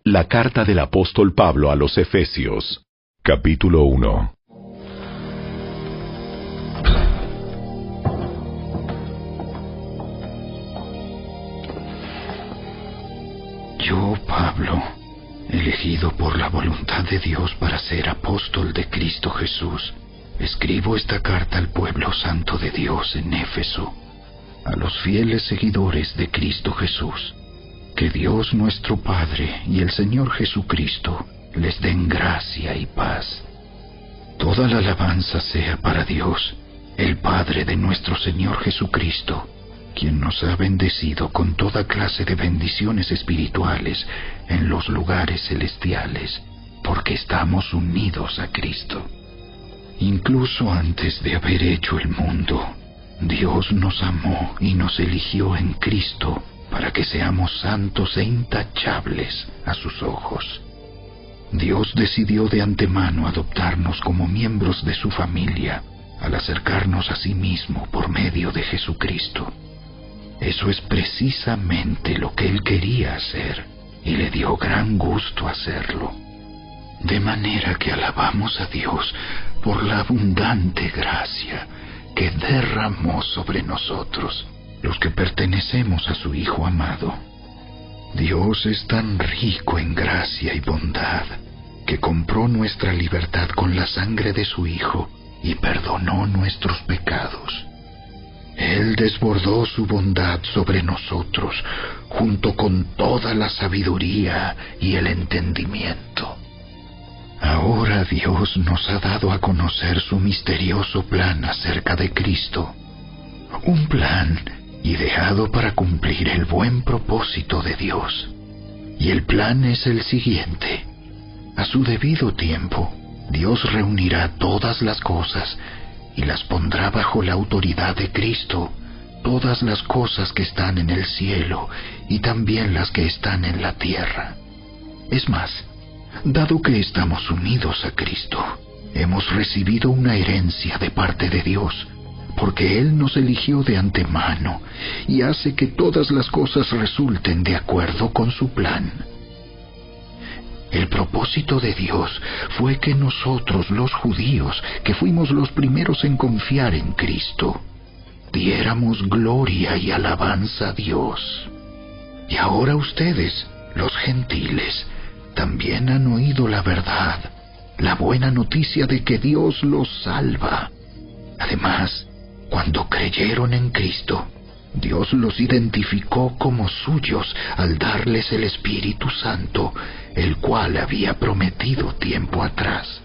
La carta del apóstol Pablo a los Efesios, capítulo 1. Yo, Pablo, elegido por la voluntad de Dios para ser apóstol de Cristo Jesús, escribo esta carta al pueblo santo de Dios en Éfeso, a los fieles seguidores de Cristo Jesús. Que Dios nuestro Padre y el Señor Jesucristo les den gracia y paz. Toda la alabanza sea para Dios, el Padre de nuestro Señor Jesucristo, quien nos ha bendecido con toda clase de bendiciones espirituales en los lugares celestiales, porque estamos unidos a Cristo. Incluso antes de haber hecho el mundo, Dios nos amó y nos eligió en Cristo para que seamos santos e intachables a sus ojos. Dios decidió de antemano adoptarnos como miembros de su familia al acercarnos a sí mismo por medio de Jesucristo. Eso es precisamente lo que Él quería hacer y le dio gran gusto hacerlo. De manera que alabamos a Dios por la abundante gracia que derramó sobre nosotros, los que pertenecemos a su Hijo amado. Dios es tan rico en gracia y bondad que compró nuestra libertad con la sangre de su Hijo y perdonó nuestros pecados. Él desbordó su bondad sobre nosotros junto con toda la sabiduría y el entendimiento. Ahora Dios nos ha dado a conocer su misterioso plan acerca de Cristo, un plan ideado para cumplir el buen propósito de Dios. Y el plan es el siguiente: a su debido tiempo, Dios reunirá todas las cosas y las pondrá bajo la autoridad de Cristo, todas las cosas que están en el cielo y también las que están en la tierra. Es más, dado que estamos unidos a Cristo, hemos recibido una herencia de parte de Dios, porque Él nos eligió de antemano y hace que todas las cosas resulten de acuerdo con su plan. El propósito de Dios fue que nosotros, los judíos, que fuimos los primeros en confiar en Cristo, diéramos gloria y alabanza a Dios. Y ahora ustedes, los gentiles, también han oído la verdad, la buena noticia de que Dios los salva. Además, cuando creyeron en Cristo, Dios los identificó como suyos al darles el Espíritu Santo, el cual había prometido tiempo atrás.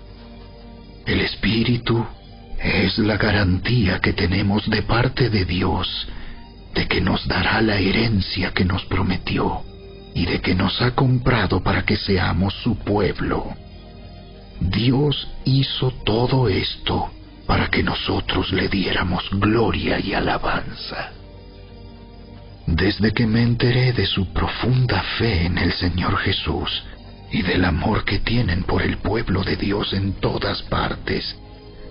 El Espíritu es la garantía que tenemos de parte de Dios de que nos dará la herencia que nos prometió y de que nos ha comprado para que seamos su pueblo. Dios hizo todo esto para que nosotros le diéramos gloria y alabanza. Desde que me enteré de su profunda fe en el Señor Jesús y del amor que tienen por el pueblo de Dios en todas partes,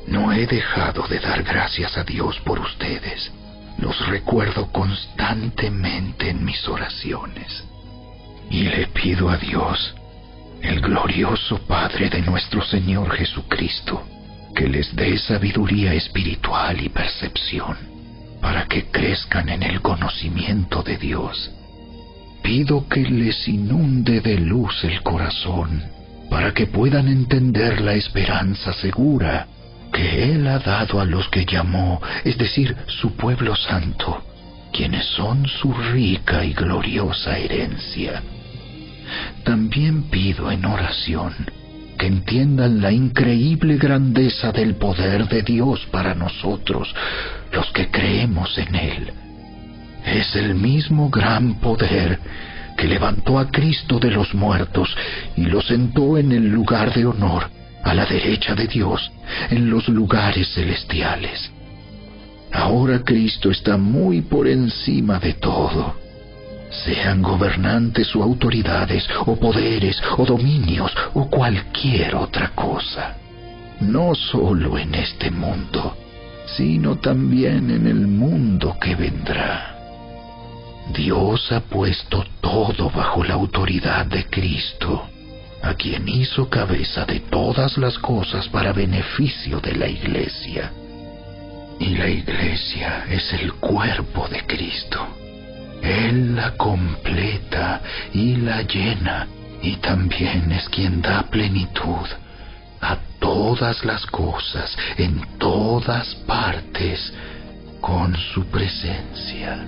no he dejado de dar gracias a Dios por ustedes. Los recuerdo constantemente en mis oraciones. Y le pido a Dios, el glorioso Padre de nuestro Señor Jesucristo, que les dé sabiduría espiritual y percepción, para que crezcan en el conocimiento de Dios. Pido que les inunde de luz el corazón, para que puedan entender la esperanza segura que Él ha dado a los que llamó, es decir, su pueblo santo, quienes son su rica y gloriosa herencia. También pido en oración que entiendan la increíble grandeza del poder de Dios para nosotros, los que creemos en Él. Es el mismo gran poder que levantó a Cristo de los muertos y lo sentó en el lugar de honor, a la derecha de Dios, en los lugares celestiales. Ahora Cristo está muy por encima de todo. Sean gobernantes o autoridades, o poderes, o dominios, o cualquier otra cosa. No solo en este mundo, sino también en el mundo que vendrá. Dios ha puesto todo bajo la autoridad de Cristo, a quien hizo cabeza de todas las cosas para beneficio de la Iglesia. Y la Iglesia es el cuerpo de Cristo. Él la completa y la llena, y también es quien da plenitud a todas las cosas, en todas partes, con su presencia.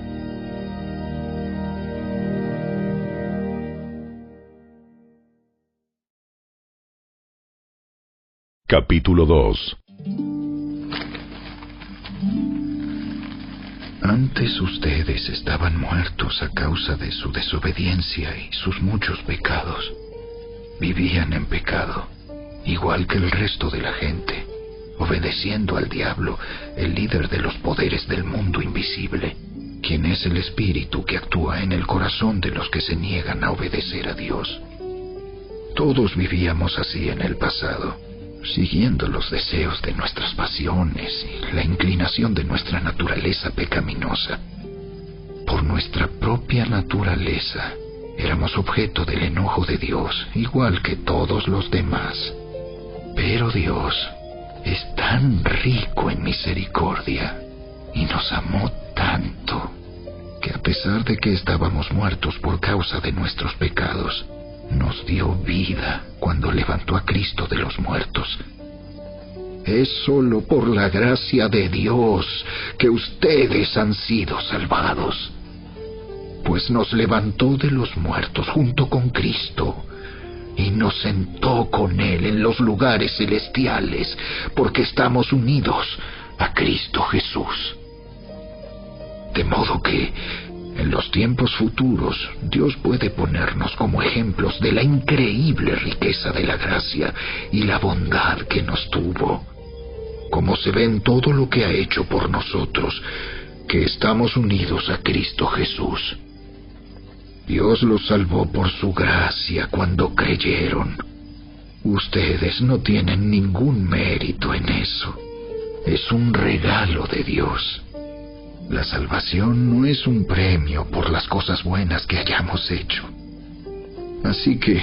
Capítulo 2. Antes ustedes estaban muertos a causa de su desobediencia y sus muchos pecados. Vivían en pecado, igual que el resto de la gente, obedeciendo al diablo, el líder de los poderes del mundo invisible, quien es el espíritu que actúa en el corazón de los que se niegan a obedecer a Dios. Todos vivíamos así en el pasado, siguiendo los deseos de nuestras pasiones y la inclinación de nuestra naturaleza pecaminosa. Por nuestra propia naturaleza, éramos objeto del enojo de Dios, igual que todos los demás. Pero Dios es tan rico en misericordia y nos amó tanto que, a pesar de que estábamos muertos por causa de nuestros pecados, nos dio vida cuando levantó a Cristo de los muertos. Es solo por la gracia de Dios que ustedes han sido salvados, pues nos levantó de los muertos junto con Cristo y nos sentó con Él en los lugares celestiales, porque estamos unidos a Cristo Jesús. De modo que en los tiempos futuros, Dios puede ponernos como ejemplos de la increíble riqueza de la gracia y la bondad que nos tuvo, como se ve en todo lo que ha hecho por nosotros, que estamos unidos a Cristo Jesús. Dios los salvó por su gracia cuando creyeron. Ustedes no tienen ningún mérito en eso. Es un regalo de Dios. La salvación no es un premio por las cosas buenas que hayamos hecho. Así que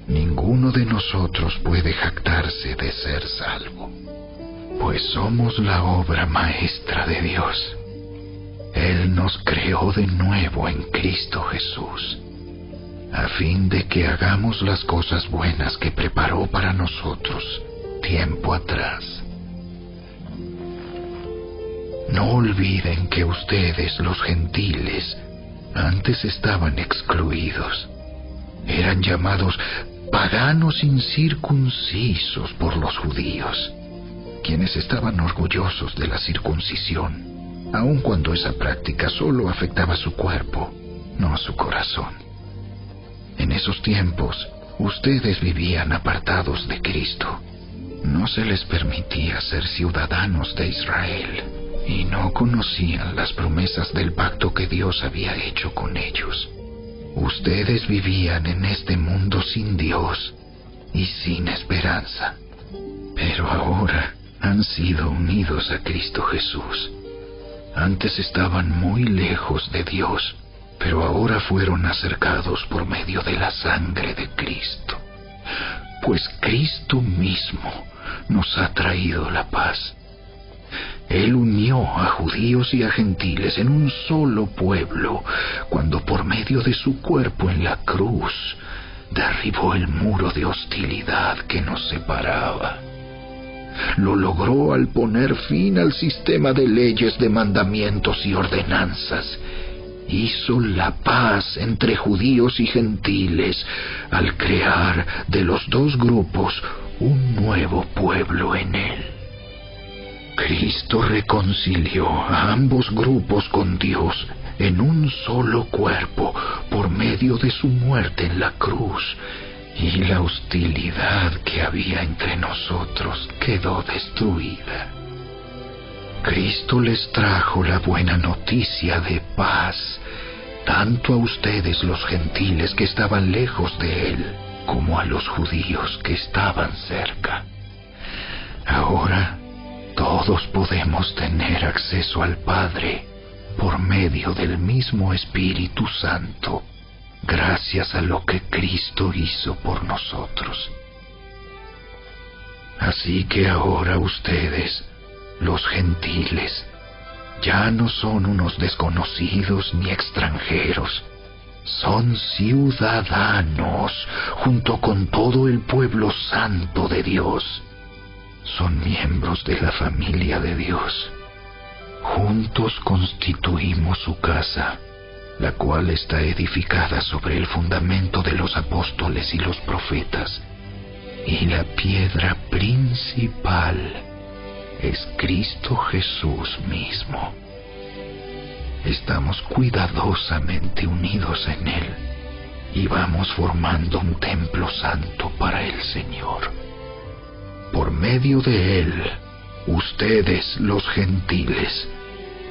ninguno de nosotros puede jactarse de ser salvo, pues somos la obra maestra de Dios. Él nos creó de nuevo en Cristo Jesús, a fin de que hagamos las cosas buenas que preparó para nosotros tiempo atrás. No olviden que ustedes, los gentiles, antes estaban excluidos. Eran llamados paganos incircuncisos por los judíos, quienes estaban orgullosos de la circuncisión, aun cuando esa práctica solo afectaba su cuerpo, no su corazón. En esos tiempos, ustedes vivían apartados de Cristo. No se les permitía ser ciudadanos de Israel, y no conocían las promesas del pacto que Dios había hecho con ellos. Ustedes vivían en este mundo sin Dios y sin esperanza, pero ahora han sido unidos a Cristo Jesús. Antes estaban muy lejos de Dios, pero ahora fueron acercados por medio de la sangre de Cristo, pues Cristo mismo nos ha traído la paz. Él unió a judíos y a gentiles en un solo pueblo, cuando por medio de su cuerpo en la cruz derribó el muro de hostilidad que nos separaba. Lo logró al poner fin al sistema de leyes, de mandamientos y ordenanzas. Hizo la paz entre judíos y gentiles al crear de los dos grupos un nuevo pueblo en él. Cristo reconcilió a ambos grupos con Dios en un solo cuerpo por medio de su muerte en la cruz, y la hostilidad que había entre nosotros quedó destruida. Cristo les trajo la buena noticia de paz, tanto a ustedes los gentiles que estaban lejos de Él, como a los judíos que estaban cerca. Ahora todos podemos tener acceso al Padre por medio del mismo Espíritu Santo, gracias a lo que Cristo hizo por nosotros. Así que ahora ustedes, los gentiles, ya no son unos desconocidos ni extranjeros, son ciudadanos junto con todo el pueblo santo de Dios. Son miembros de la familia de Dios. Juntos constituimos su casa, la cual está edificada sobre el fundamento de los apóstoles y los profetas, y la piedra principal es Cristo Jesús mismo. Estamos cuidadosamente unidos en Él y vamos formando un templo santo para el Señor. Por medio de Él, ustedes, los gentiles,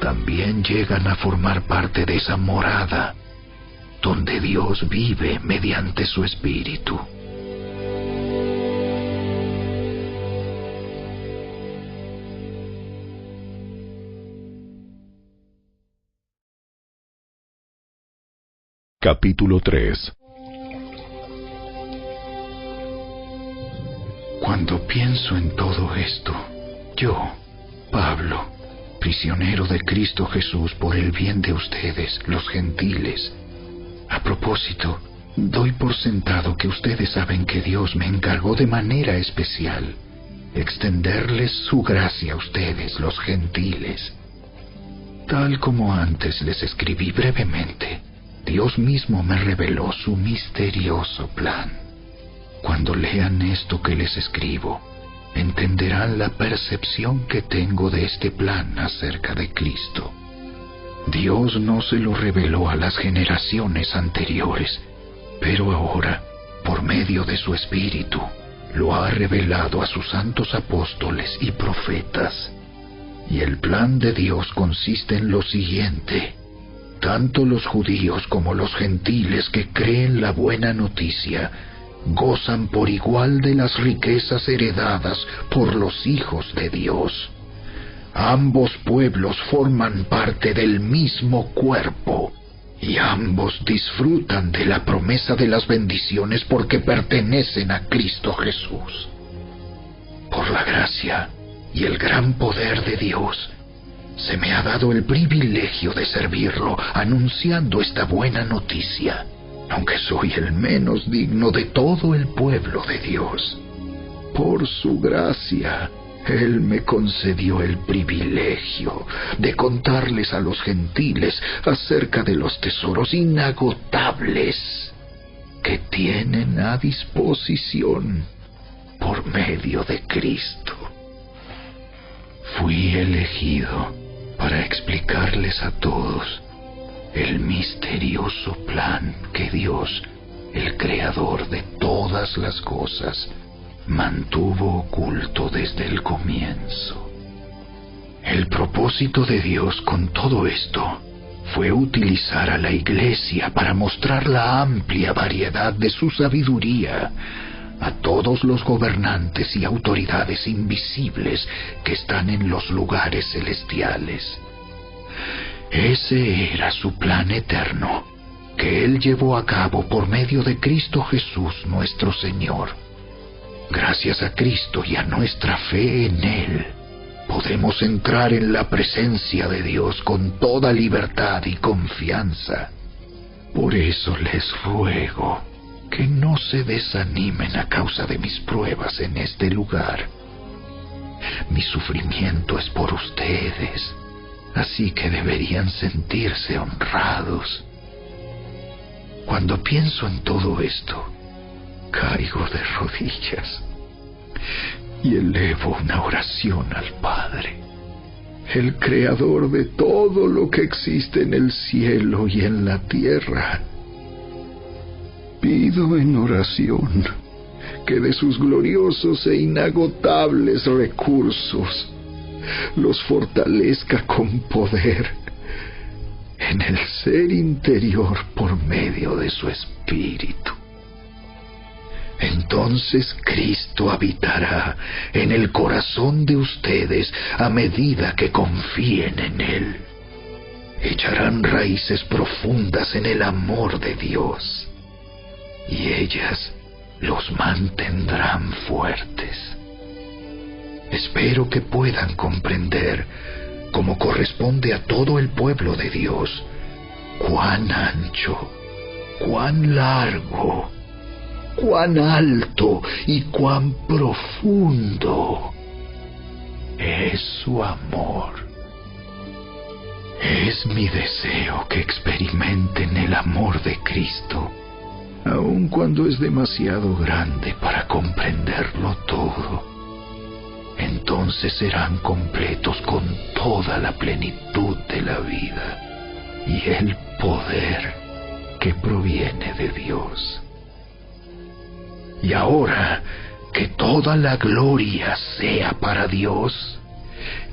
también llegan a formar parte de esa morada donde Dios vive mediante su Espíritu. Capítulo 3. Cuando pienso en todo esto, yo, Pablo, prisionero de Cristo Jesús por el bien de ustedes, los gentiles. A propósito, doy por sentado que ustedes saben que Dios me encargó de manera especial extenderles su gracia a ustedes, los gentiles. Tal como antes les escribí brevemente, Dios mismo me reveló su misterioso plan. Cuando lean esto que les escribo, entenderán la percepción que tengo de este plan acerca de Cristo. Dios no se lo reveló a las generaciones anteriores, pero ahora, por medio de su Espíritu, lo ha revelado a sus santos apóstoles y profetas. Y el plan de Dios consiste en lo siguiente: tanto los judíos como los gentiles que creen la buena noticia gozan por igual de las riquezas heredadas por los hijos de Dios. Ambos pueblos forman parte del mismo cuerpo y ambos disfrutan de la promesa de las bendiciones porque pertenecen a Cristo Jesús. Por la gracia y el gran poder de Dios, se me ha dado el privilegio de servirlo anunciando esta buena noticia, aunque soy el menos digno de todo el pueblo de Dios. Por su gracia, Él me concedió el privilegio de contarles a los gentiles acerca de los tesoros inagotables que tienen a disposición por medio de Cristo. Fui elegido para explicarles a todos el misterioso plan que Dios, el Creador de todas las cosas, mantuvo oculto desde el comienzo. El propósito de Dios con todo esto fue utilizar a la Iglesia para mostrar la amplia variedad de su sabiduría a todos los gobernantes y autoridades invisibles que están en los lugares celestiales. Ese era su plan eterno, que Él llevó a cabo por medio de Cristo Jesús nuestro Señor. Gracias a Cristo y a nuestra fe en Él, podemos entrar en la presencia de Dios con toda libertad y confianza. Por eso les ruego que no se desanimen a causa de mis pruebas en este lugar. Mi sufrimiento es por ustedes, así que deberían sentirse honrados. Cuando pienso en todo esto, caigo de rodillas y elevo una oración al Padre, el Creador de todo lo que existe en el cielo y en la tierra. Pido en oración que de sus gloriosos e inagotables recursos los fortalezca con poder en el ser interior por medio de su Espíritu. Entonces Cristo habitará en el corazón de ustedes a medida que confíen en Él. echarán raíces profundas en el amor de Dios, y ellas los mantendrán fuertes. Espero que puedan comprender, como corresponde a todo el pueblo de Dios, cuán ancho, cuán largo, cuán alto y cuán profundo es su amor. Es mi deseo que experimenten el amor de Cristo, aun cuando es demasiado grande para comprenderlo todo. Entonces serán completos con toda la plenitud de la vida y el poder que proviene de Dios. Y ahora, que toda la gloria sea para Dios,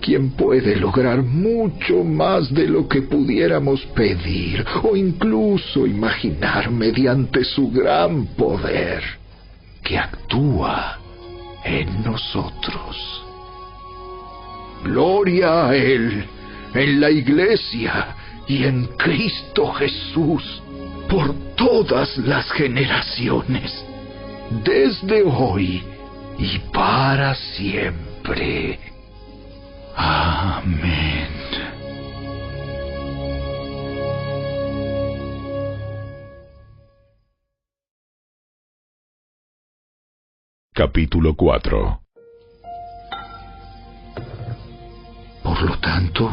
quien puede lograr mucho más de lo que pudiéramos pedir o incluso imaginar mediante su gran poder, que actúa en nosotros. Gloria a Él, en la Iglesia y en Cristo Jesús, por todas las generaciones, desde hoy y para siempre. Amén. Capítulo 4. Por lo tanto,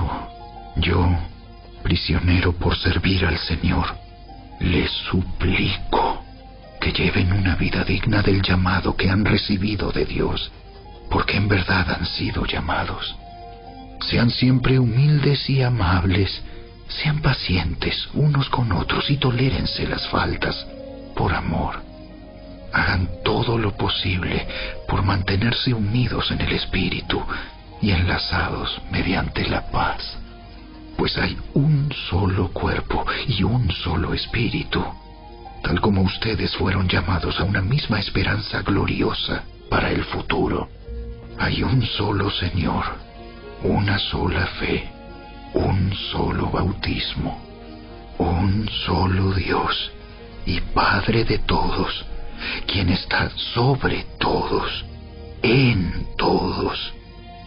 yo, prisionero por servir al Señor, les suplico que lleven una vida digna del llamado que han recibido de Dios, porque en verdad han sido llamados. Sean siempre humildes y amables, sean pacientes unos con otros y tolérense las faltas por amor. Hagan todo lo posible por mantenerse unidos en el Espíritu y enlazados mediante la paz, pues hay un solo cuerpo y un solo Espíritu, tal como ustedes fueron llamados a una misma esperanza gloriosa para el futuro. Hay un solo Señor, una sola fe, un solo bautismo, un solo Dios y Padre de todos, quien está sobre todos, en todos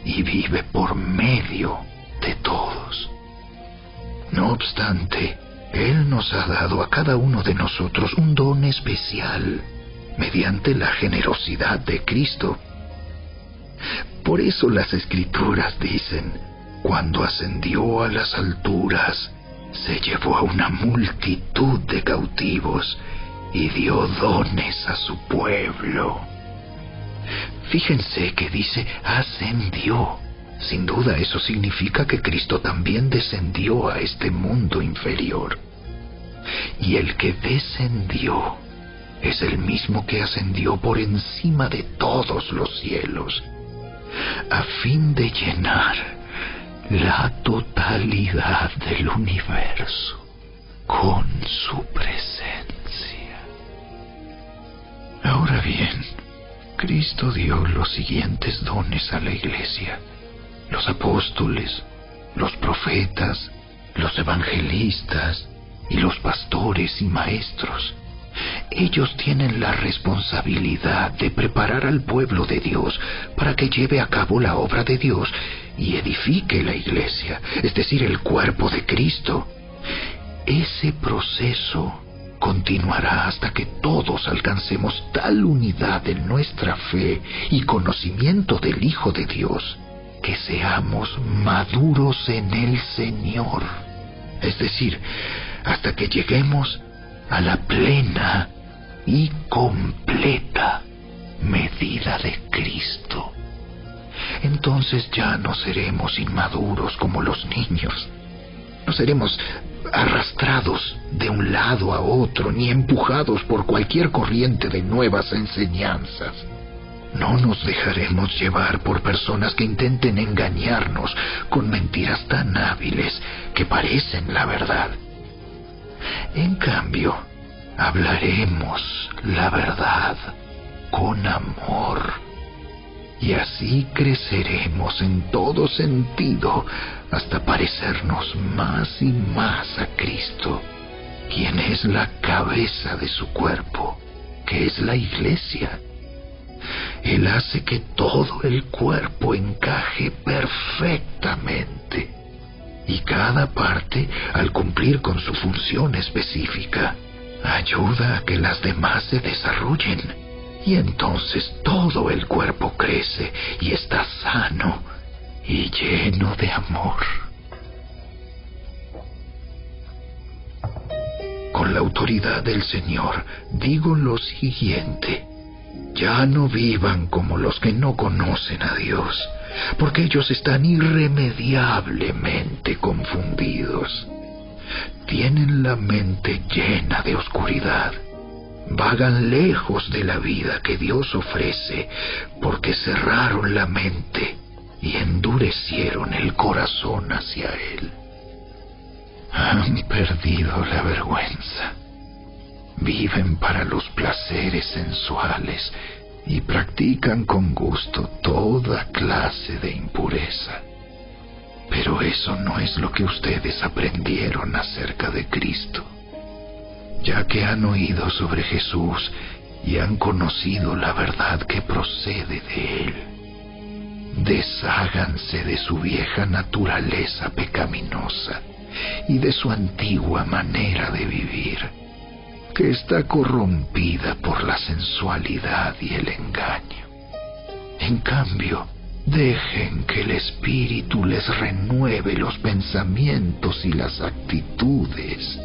y vive por medio de todos. No obstante, Él nos ha dado a cada uno de nosotros un don especial mediante la generosidad de Cristo. Por eso las Escrituras dicen: cuando ascendió a las alturas, se llevó a una multitud de cautivos y dio dones a su pueblo. Fíjense que dice ascendió. Sin duda eso significa que Cristo también descendió a este mundo inferior. Y el que descendió es el mismo que ascendió por encima de todos los cielos, a fin de llenar la totalidad del universo con su presencia. Ahora bien, Cristo dio los siguientes dones a la Iglesia: los apóstoles, los profetas, los evangelistas y los pastores y maestros. Ellos tienen la responsabilidad de preparar al pueblo de Dios para que lleve a cabo la obra de Dios y edifique la Iglesia, es decir, el cuerpo de Cristo. Ese proceso continuará hasta que todos alcancemos tal unidad en nuestra fe y conocimiento del Hijo de Dios, que seamos maduros en el Señor, es decir, hasta que lleguemos a la plena y completa medida de Cristo. Entonces ya no seremos inmaduros como los niños. No seremos arrastrados de un lado a otro ni empujados por cualquier corriente de nuevas enseñanzas. No nos dejaremos llevar por personas que intenten engañarnos con mentiras tan hábiles que parecen la verdad. En cambio, hablaremos la verdad con amor. y así creceremos en todo sentido hasta parecernos más y más a Cristo, quien es la cabeza de su cuerpo, que es la Iglesia. Él hace que todo el cuerpo encaje perfectamente, y cada parte, al cumplir con su función específica, ayuda a que las demás se desarrollen. Y entonces todo el cuerpo crece y está sano y lleno de amor. Con la autoridad del Señor digo lo siguiente: ya no vivan como los que no conocen a Dios, porque ellos están irremediablemente confundidos. Tienen la mente llena de oscuridad. Vagan lejos de la vida que Dios ofrece porque cerraron la mente y endurecieron el corazón hacia Él. Han perdido la vergüenza. Viven para los placeres sensuales y practican con gusto toda clase de impureza. Pero eso no es lo que ustedes aprendieron acerca de Cristo. Ya que han oído sobre Jesús y han conocido la verdad que procede de Él, desháganse de su vieja naturaleza pecaminosa y de su antigua manera de vivir, que está corrompida por la sensualidad y el engaño. En cambio, dejen que el Espíritu les renueve los pensamientos y las actitudes.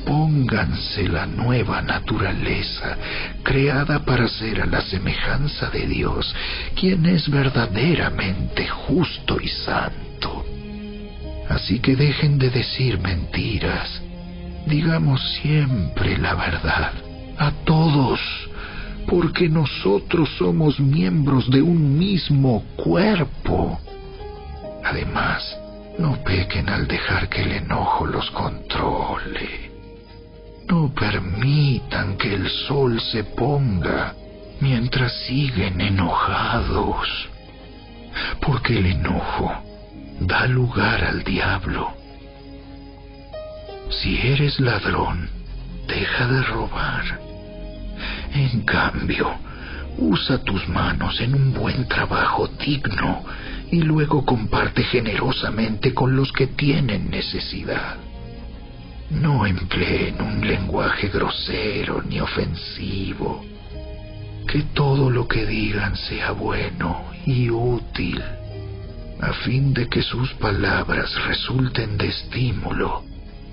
Pónganse la nueva naturaleza, creada para ser a la semejanza de Dios, quien es verdaderamente justo y santo. Así que dejen de decir mentiras. Digamos siempre la verdad, a todos, porque nosotros somos miembros de un mismo cuerpo. Además, no pequen al dejar que el enojo los controle. No permitan que el sol se ponga mientras siguen enojados, porque el enojo da lugar al diablo. Si eres ladrón, deja de robar. En cambio, usa tus manos en un buen trabajo digno y luego comparte generosamente con los que tienen necesidad. No empleen un lenguaje grosero ni ofensivo. Que todo lo que digan sea bueno y útil, a fin de que sus palabras resulten de estímulo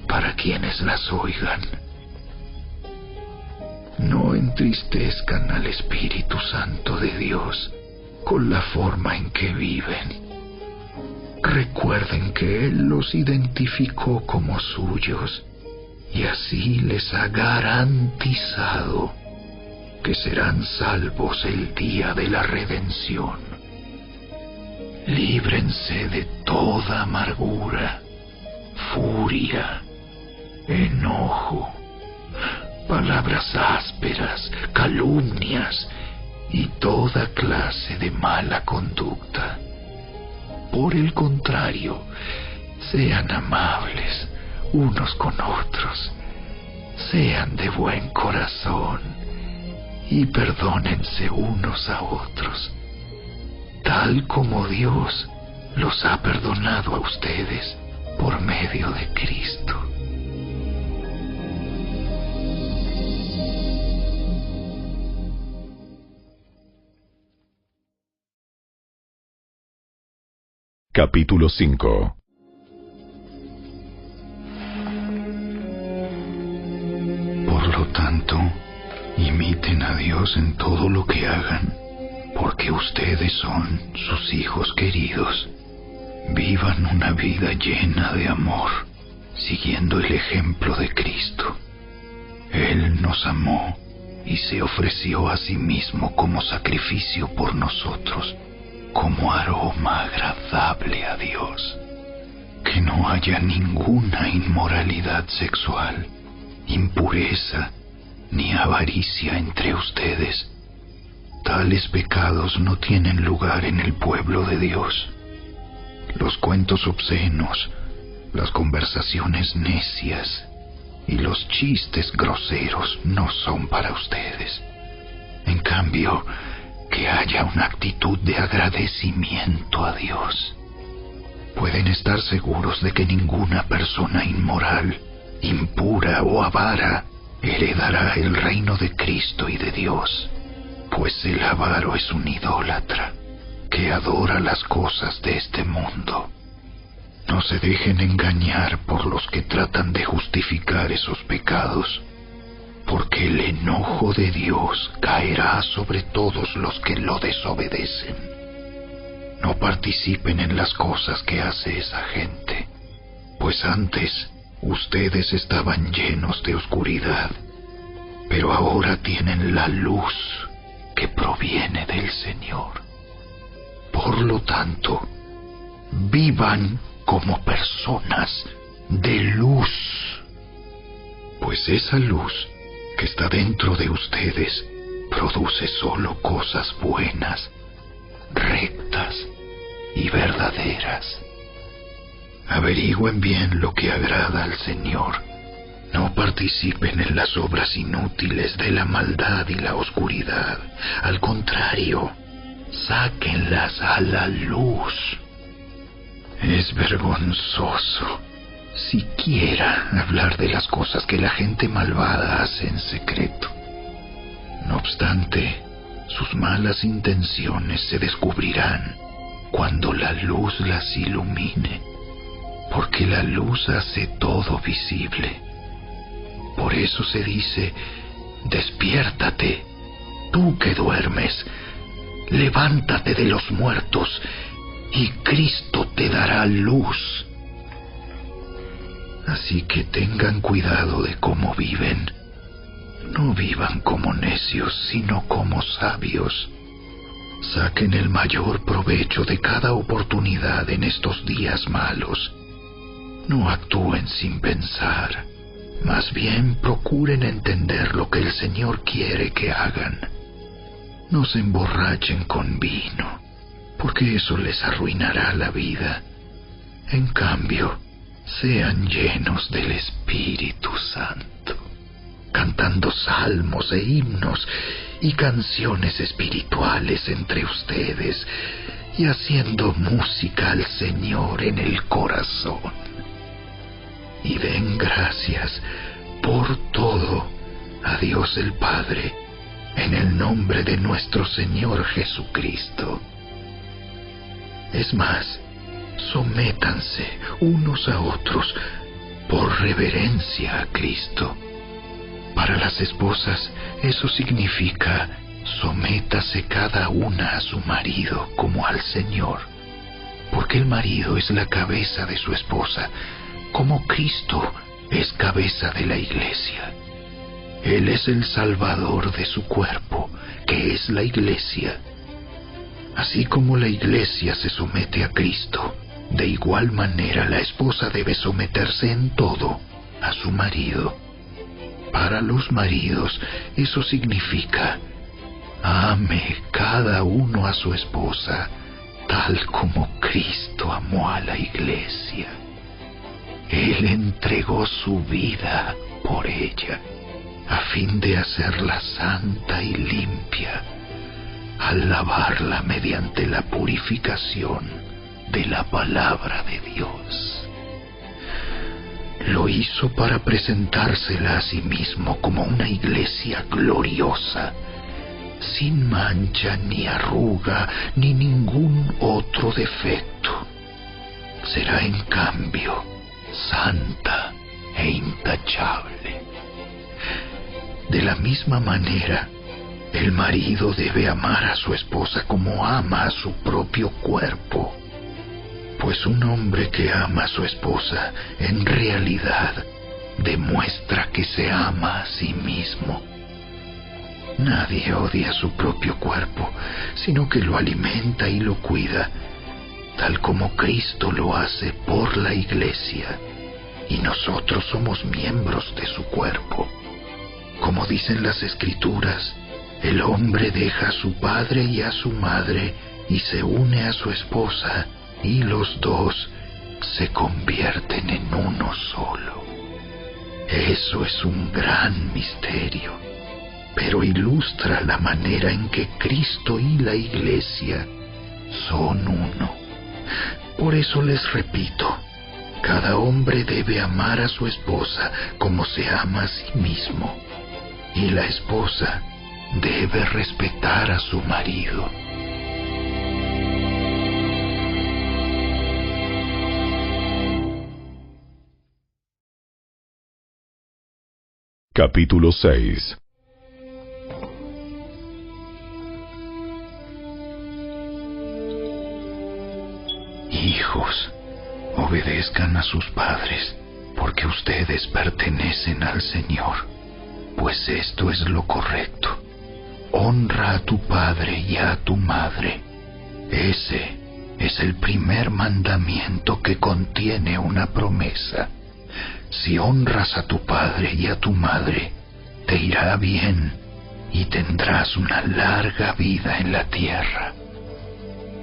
para quienes las oigan. No entristezcan al Espíritu Santo de Dios con la forma en que viven. Recuerden que Él los identificó como suyos y así les ha garantizado que serán salvos el día de la redención. Líbrense de toda amargura, furia, enojo, palabras ásperas, calumnias y toda clase de mala conducta. Por el contrario, sean amables unos con otros, sean de buen corazón y perdónense unos a otros, tal como Dios los ha perdonado a ustedes por medio de Cristo. Capítulo 5. Por lo tanto, imiten a Dios en todo lo que hagan, porque ustedes son sus hijos queridos. Vivan una vida llena de amor, siguiendo el ejemplo de Cristo. Él nos amó y se ofreció a sí mismo como sacrificio por nosotros, como aroma agradable a Dios. Que no haya ninguna inmoralidad sexual, impureza, ni avaricia entre ustedes. Tales pecados no tienen lugar en el pueblo de Dios. Los cuentos obscenos, las conversaciones necias y los chistes groseros no son para ustedes. En cambio, que haya una actitud de agradecimiento a Dios. Pueden estar seguros de que ninguna persona inmoral, impura o avara heredará el reino de Cristo y de Dios, pues el avaro es un idólatra que adora las cosas de este mundo. No se dejen engañar por los que tratan de justificar esos pecados, porque el enojo de Dios caerá sobre todos los que lo desobedecen. No participen en las cosas que hace esa gente, pues antes ustedes estaban llenos de oscuridad, pero ahora tienen la luz que proviene del Señor. Por lo tanto, vivan como personas de luz, pues esa luz que está dentro de ustedes produce solo cosas buenas, rectas y verdaderas. Averigüen bien lo que agrada al Señor. No participen en las obras inútiles de la maldad y la oscuridad. Al contrario, sáquenlas a la luz. Es vergonzoso siquiera hablar de las cosas que la gente malvada hace en secreto. No obstante, sus malas intenciones se descubrirán cuando la luz las ilumine, porque la luz hace todo visible. Por eso se dice: despiértate, tú que duermes, levántate de los muertos, y Cristo te dará luz. Así que tengan cuidado de cómo viven. No vivan como necios, sino como sabios. Saquen el mayor provecho de cada oportunidad en estos días malos. No actúen sin pensar. Más bien procuren entender lo que el Señor quiere que hagan. No se emborrachen con vino, porque eso les arruinará la vida. En cambio, sean llenos del Espíritu Santo, cantando salmos e himnos y canciones espirituales entre ustedes, y haciendo música al Señor en el corazón. Y den gracias por todo a Dios el Padre, en el nombre de nuestro Señor Jesucristo. Es más, sométanse unos a otros por reverencia a Cristo. Para las esposas, eso significa: sométase cada una a su marido como al Señor, porque el marido es la cabeza de su esposa, como Cristo es cabeza de la Iglesia. Él es el Salvador de su cuerpo, que es la Iglesia. Así como la Iglesia se somete a Cristo, de igual manera la esposa debe someterse en todo a su marido. Para los maridos, eso significa: ame cada uno a su esposa, tal como Cristo amó a la Iglesia. Él entregó su vida por ella, a fin de hacerla santa y limpia, al lavarla mediante la purificación de la palabra de Dios. Lo hizo para presentársela a sí mismo como una iglesia gloriosa, sin mancha ni arruga ni ningún otro defecto. Será en cambio santa e intachable. De la misma manera, el marido debe amar a su esposa como ama a su propio cuerpo, pues un hombre que ama a su esposa en realidad demuestra que se ama a sí mismo. Nadie odia su propio cuerpo, sino que lo alimenta y lo cuida, tal como Cristo lo hace por la Iglesia, y nosotros somos miembros de su cuerpo. Como dicen las Escrituras: El hombre deja a su padre y a su madre y se une a su esposa, y los dos se convierten en uno solo. Eso es un gran misterio, pero ilustra la manera en que Cristo y la Iglesia son uno. Por eso les repito, cada hombre debe amar a su esposa como se ama a sí mismo, y la esposa debe respetar a su marido. Capítulo 6. Hijos, obedezcan a sus padres, porque ustedes pertenecen al Señor, pues esto es lo correcto. Honra a tu padre y a tu madre. Ese es el primer mandamiento que contiene una promesa. Si honras a tu padre y a tu madre, te irá bien y tendrás una larga vida en la tierra.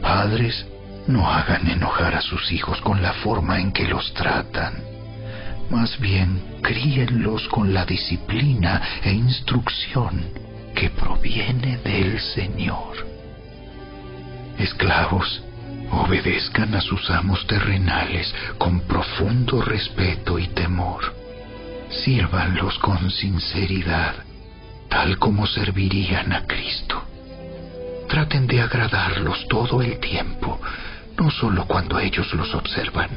Padres, no hagan enojar a sus hijos con la forma en que los tratan. Más bien, críenlos con la disciplina e instrucción que proviene del Señor. Esclavos, obedezcan a sus amos terrenales con profundo respeto y temor. Sírvanlos con sinceridad, tal como servirían a Cristo. Traten de agradarlos todo el tiempo, no solo cuando ellos los observan.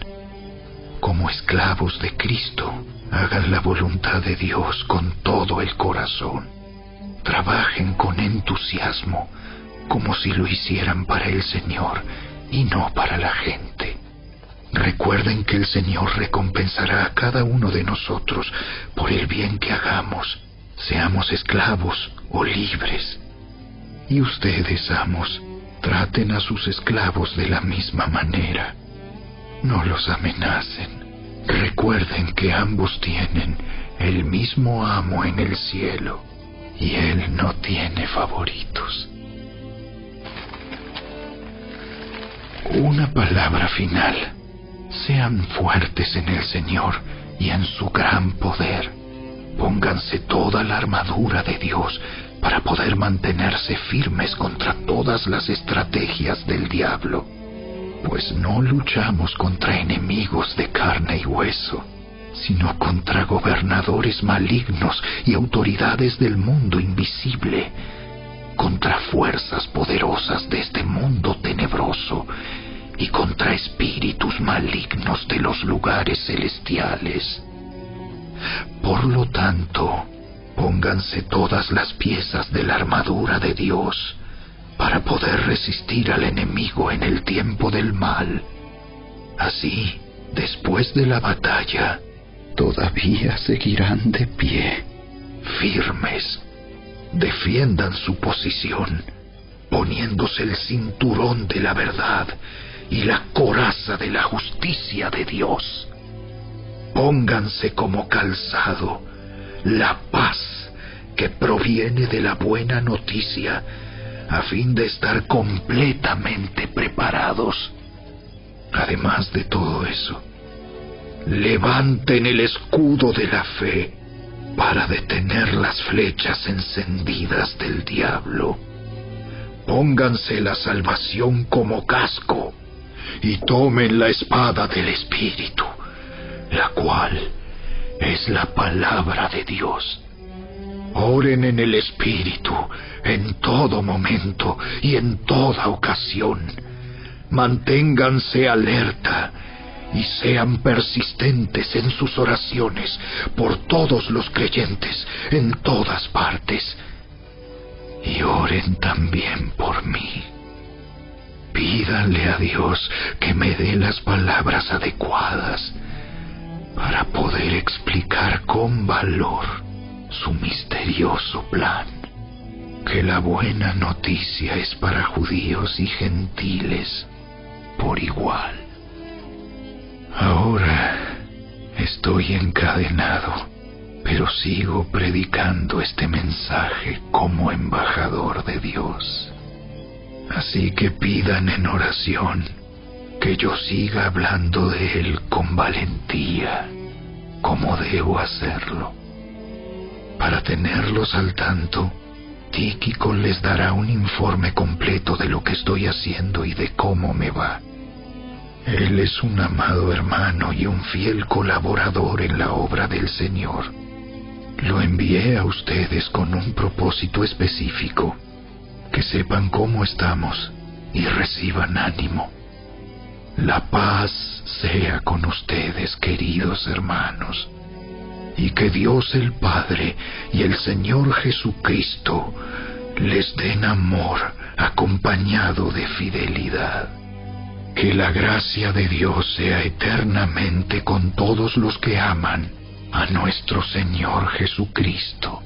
Como esclavos de Cristo, hagan la voluntad de Dios con todo el corazón. Trabajen con entusiasmo, como si lo hicieran para el Señor y no para la gente. Recuerden que el Señor recompensará a cada uno de nosotros por el bien que hagamos, seamos esclavos o libres. Y ustedes, amos, traten a sus esclavos de la misma manera. No los amenacen. Recuerden que ambos tienen el mismo amo en el cielo, y Él no tiene favoritos. Una palabra final. Sean fuertes en el Señor y en su gran poder. Pónganse toda la armadura de Dios para poder mantenerse firmes contra todas las estrategias del diablo, pues no luchamos contra enemigos de carne y hueso, sino contra gobernadores malignos y autoridades del mundo invisible, contra fuerzas poderosas de este mundo tenebroso y contra espíritus malignos de los lugares celestiales. Por lo tanto, pónganse todas las piezas de la armadura de Dios para poder resistir al enemigo en el tiempo del mal. Así, después de la batalla, todavía seguirán de pie, firmes. Defiendan su posición, poniéndose el cinturón de la verdad y la coraza de la justicia de Dios. Pónganse como calzado la paz que proviene de la buena noticia, a fin de estar completamente preparados. Además de todo eso, levanten el escudo de la fe para detener las flechas encendidas del diablo. Pónganse la salvación como casco y tomen la espada del Espíritu, la cual es la palabra de Dios. Oren en el Espíritu en todo momento y en toda ocasión. Manténganse alerta y sean persistentes en sus oraciones por todos los creyentes en todas partes. Y oren también por mí. Pídanle a Dios que me dé las palabras adecuadas para poder explicar con valor su misterioso plan, que la buena noticia es para judíos y gentiles por igual. Ahora estoy encadenado, pero sigo predicando este mensaje como embajador de Dios. Así que pidan en oración que yo siga hablando de Él con valentía, como debo hacerlo. Para tenerlos al tanto, Tíquico les dará un informe completo de lo que estoy haciendo y de cómo me va. Él es un amado hermano y un fiel colaborador en la obra del Señor. Lo envié a ustedes con un propósito específico, que sepan cómo estamos y reciban ánimo. La paz sea con ustedes, queridos hermanos, y que Dios el Padre y el Señor Jesucristo les den amor acompañado de fidelidad. Que la gracia de Dios sea eternamente con todos los que aman a nuestro Señor Jesucristo.